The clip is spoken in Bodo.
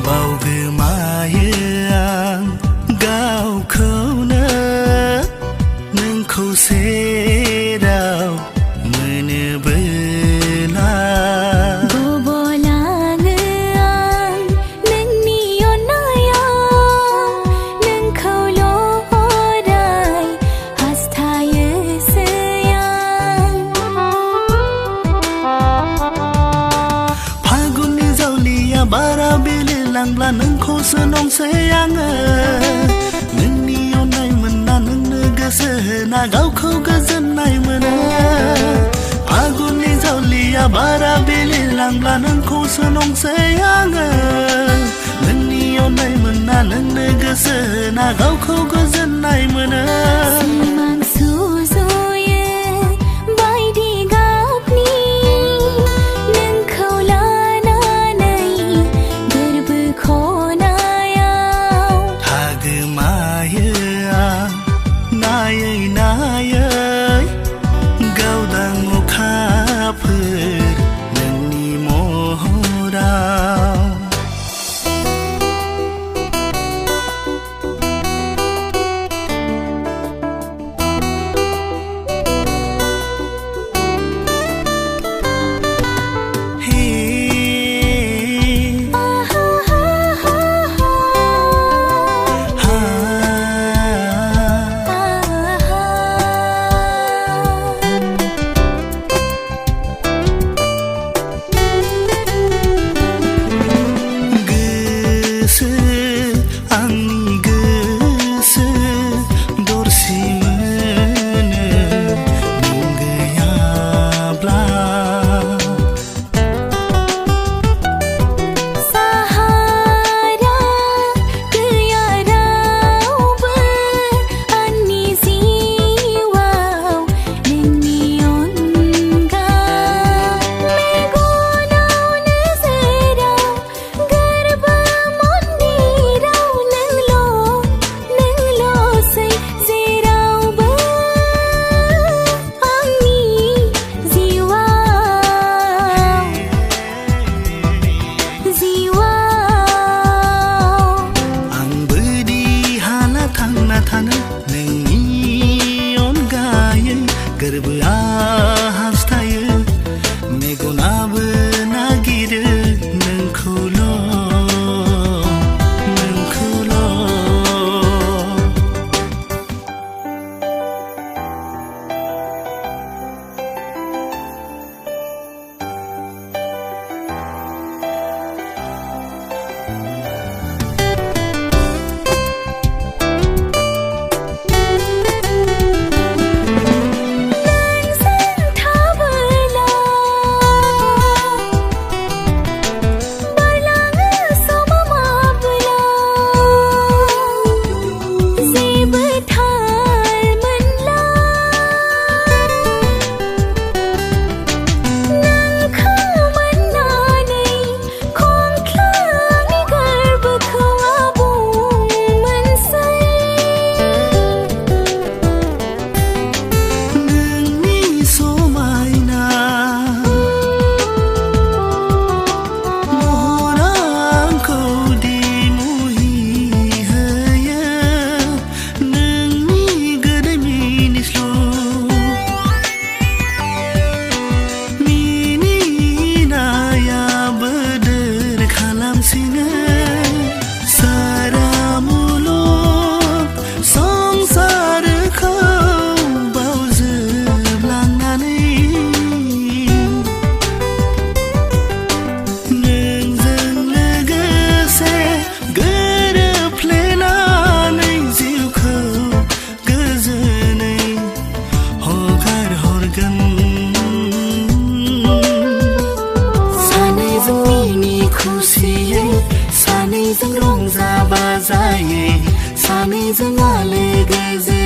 बावगोमायो आं गावखौनो नोंखौ सेराव मोनोबोला गबलाङो आं नोंनि अननायाव नोंखौल' अराय हास्थायोसै आं फागुननि जावलिया बारा बिलिरलांब्ला नोंखौसो नंसै आङो नोंनि अननाय मोनना नोंनो गोसो होना गावखौ गोजोननाय मोनो फागुननि जावलिया बारा बिलिरलांब्ला नोंखौसो नंसै आङो नोंनि अननाय मोनना नोंनो गोसो होना गावखौ गोजोननाय मोनो सिमां सुजुयो बायदि गाबनि नोंखौ लानानै गोरबो खनायाव थागोमायो आं नायै नायै गावदां अखाफोर नोंनि महराव आंनि गोसो दरसि मोनो नों गैयाब्ला सहारा गैया रावबो आंनि जिउआव नोंनि अनगा मेगनाव नोजोराव गोरबो मन्दिराव नोंल'सै जेरावबो आंनि जिउआव आंबोदि हाला थांना थानो नोंनि अनगायै गोरबोआ हास्थायो मेगनाबो नागिरो नोंखौल' सानैजों रंजा बाजायै सानैजों आलो गोजोन